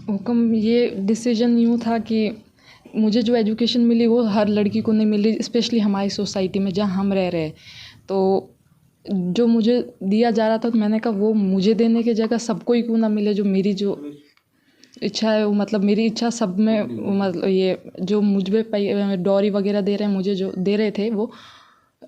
हुक्म ये डिसीजन यूँ था कि मुझे जो एजुकेशन मिली वो हर लड़की को नहीं मिली, स्पेशली हमारी सोसाइटी में जहाँ हम रह रहे हैं। तो जो मुझे दिया जा रहा था तो मैंने कहा वो मुझे देने की जगह सबको ही क्यों ना मिले, जो मेरी जो इच्छा है वो मतलब मेरी इच्छा सब में मतलब ये जो मुझ पे डॉरी वगैरह दे रहे हैं, मुझे जो दे रहे थे वो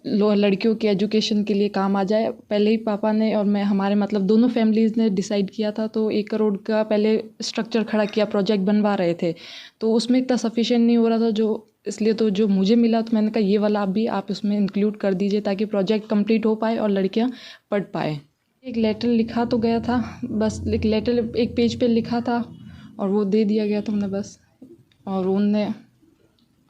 लड़कियों की एजुकेशन के लिए काम आ जाए। पहले ही पापा ने और मैं हमारे मतलब दोनों फैमिलीज़ ने डिसाइड किया था, तो 1 करोड़ का पहले स्ट्रक्चर खड़ा किया, प्रोजेक्ट बनवा रहे थे, तो उसमें इतना सफिशिएंट नहीं हो रहा था जो इसलिए तो जो मुझे मिला तो मैंने कहा ये वाला आप उसमें इंक्लूड कर दीजिए ताकि प्रोजेक्ट कंप्लीट हो पाए और लड़कियां पढ़ पाए। एक लेटर लिखा तो गया था, बस एक लेटर एक पेज पे लिखा था और वो दे दिया गया था हमने बस। और उनने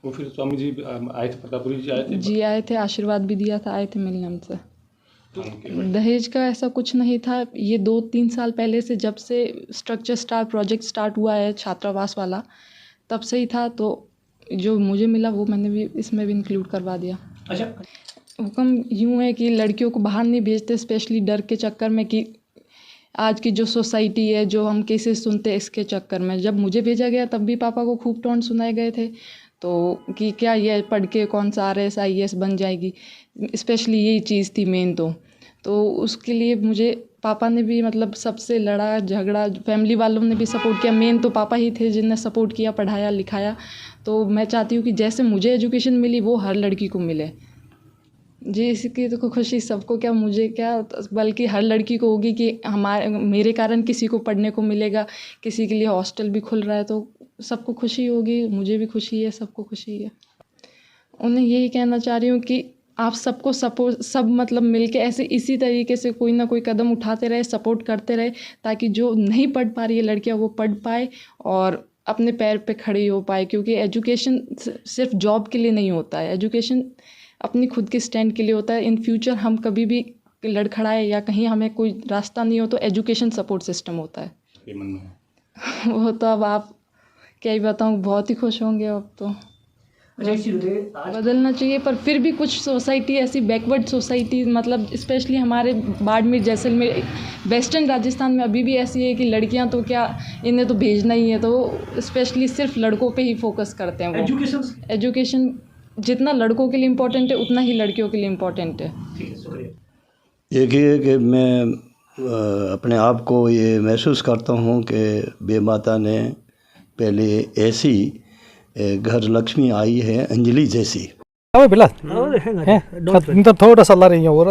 वो फिर स्वामी जी आए थे, प्रतापपुरी जी आए थे? जी आए थे, आशीर्वाद भी दिया था, आए थे मिलने हमसे। दहेज का ऐसा कुछ नहीं था, ये 2-3 साल पहले से जब से प्रोजेक्ट स्टार्ट हुआ है छात्रावास वाला, तब से ही था। तो जो मुझे मिला वो मैंने भी इसमें भी इंक्लूड करवा दिया। अच्छा, हुक्म यूँ है कि लड़कियों को बाहर नहीं भेजते, स्पेशली डर के चक्कर में कि आज की जो सोसाइटी है, जो हम केसेस सुनते हैं इसके चक्कर में। जब मुझे भेजा गया तब भी पापा को खूब टॉन्ट सुनाए गए थे, तो कि क्या ये पढ़ के कौन सा RS IAS बन जाएगी, स्पेशली यही चीज़ थी मेन। तो उसके लिए मुझे पापा ने भी मतलब सबसे लड़ा झगड़ा, फैमिली वालों ने भी सपोर्ट किया, मेन तो पापा ही थे जिनने सपोर्ट किया, पढ़ाया लिखाया। तो मैं चाहती हूँ कि जैसे मुझे एजुकेशन मिली वो हर लड़की को मिले जी। इसकी तो खुशी सबको, क्या मुझे क्या बल्कि हर लड़की को होगी कि मेरे कारण किसी को पढ़ने को मिलेगा, किसी के लिए हॉस्टल भी खुल रहा है तो सबको खुशी होगी, मुझे भी खुशी है, सबको खुशी है। उन्हें यही कहना चाह रही हूँ कि आप सबको सपोर्ट सब मतलब मिलके ऐसे इसी तरीके से कोई ना कोई कदम उठाते रहे, सपोर्ट करते रहे, ताकि जो नहीं पढ़ पा रही है लड़कियाँ वो पढ़ पाए और अपने पैर पे खड़ी हो पाए। क्योंकि एजुकेशन सिर्फ जॉब के लिए नहीं होता है, एजुकेशन अपनी खुद के स्टैंड के लिए होता है। इन फ्यूचर हम कभी भी लड़खड़ाए या कहीं हमें कोई रास्ता नहीं हो तो एजुकेशन सपोर्ट सिस्टम होता है। वो तो अब आप क्या ही बताऊँ, बहुत ही खुश होंगे अब तो। बदलना चाहिए, पर फिर भी कुछ सोसाइटी ऐसी बैकवर्ड सोसाइटी मतलब स्पेशली हमारे बाड़मेर जैसलमेर वेस्टर्न राजस्थान में अभी भी ऐसी है कि लड़कियां तो क्या इन्हें तो भेजना ही है, तो स्पेशली सिर्फ लड़कों पे ही फोकस करते हैं। वो एजुकेशन जितना लड़कों के लिए इम्पोर्टेंट है उतना ही लड़कियों के लिए इम्पोर्टेंट है। एक ही है कि मैं अपने आप को ये महसूस करता हूँ कि बेमाता ने पहले ऐसी घर लक्ष्मी आई है अंजलि जैसी। तो थोड़ा सा ला रही है वो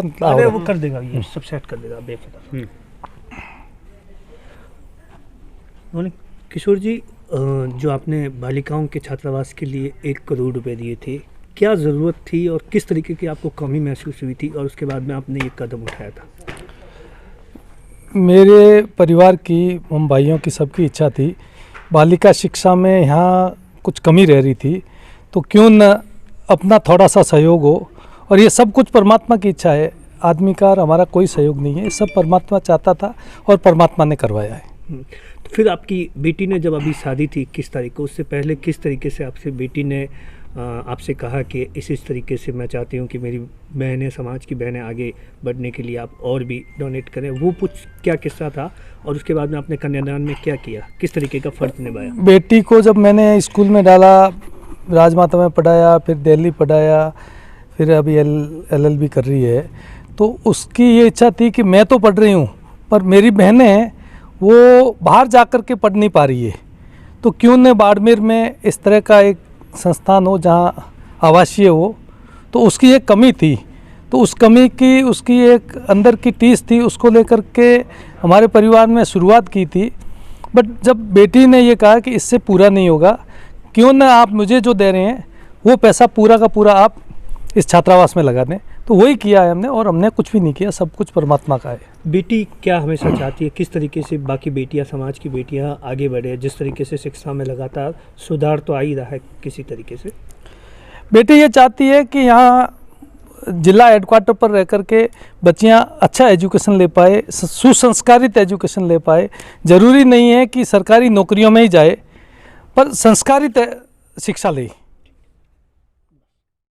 कर देगा, ये सब सेट कर देगा बेफिक्र। किशोर जी, जो आपने बालिकाओं के छात्रावास के लिए 1 करोड़ रुपए दिए थे, क्या ज़रूरत थी और किस तरीके की आपको कमी महसूस हुई थी और उसके बाद में आपने ये कदम उठाया था? मेरे परिवार की, हम भाइयों की सबकी इच्छा थी बालिका शिक्षा में यहाँ कुछ कमी रह रही थी, तो क्यों न अपना थोड़ा सा सहयोग हो। और ये सब कुछ परमात्मा की इच्छा है, आदमी का और हमारा कोई सहयोग नहीं है, सब परमात्मा चाहता था और परमात्मा ने करवाया है। तो फिर आपकी बेटी ने जब अभी शादी थी 21 तारीख को, उससे पहले किस तरीके से आपसे बेटी ने आपसे कहा कि इस तरीके से मैं चाहती हूँ कि मेरी बहनें, समाज की बहनें आगे बढ़ने के लिए आप और भी डोनेट करें, वो कुछ क्या किस्सा था और उसके बाद में आपने कन्यादान में क्या किया, किस तरीके का फ़र्ज निभाया? बेटी को जब मैंने स्कूल में डाला, राजमाता में पढ़ाया, फिर दिल्ली पढ़ाया, फिर अभी LLB कर रही है, तो उसकी ये इच्छा थी कि मैं तो पढ़ रही हूँ पर मेरी बहनें वो बाहर जा कर के पढ़ नहीं पा रही है, तो क्यों न बाड़मेर में इस तरह का एक संस्थान हो जहाँ आवासीय हो। तो उसकी एक कमी थी, तो उस कमी की उसकी एक अंदर की टीस थी, उसको लेकर के हमारे परिवार में शुरुआत की थी। बट जब बेटी ने ये कहा कि इससे पूरा नहीं होगा, क्यों ना आप मुझे जो दे रहे हैं वो पैसा पूरा का पूरा आप इस छात्रावास में लगा दें, तो वही किया है हमने। और हमने कुछ भी नहीं किया, सब कुछ परमात्मा का है। बेटी क्या हमेशा चाहती है, किस तरीके से बाकी बेटियां, समाज की बेटियां आगे बढ़े, जिस तरीके से शिक्षा में लगातार सुधार तो आ ही रहा है किसी तरीके से? बेटी ये चाहती है कि यहाँ जिला हेडक्वार्टर पर रह कर के बच्चियाँ अच्छा एजुकेशन ले पाए, सुसंस्कारित एजुकेशन ले पाए। ज़रूरी नहीं है कि सरकारी नौकरियों में ही जाए, पर संस्कारित शिक्षा ले।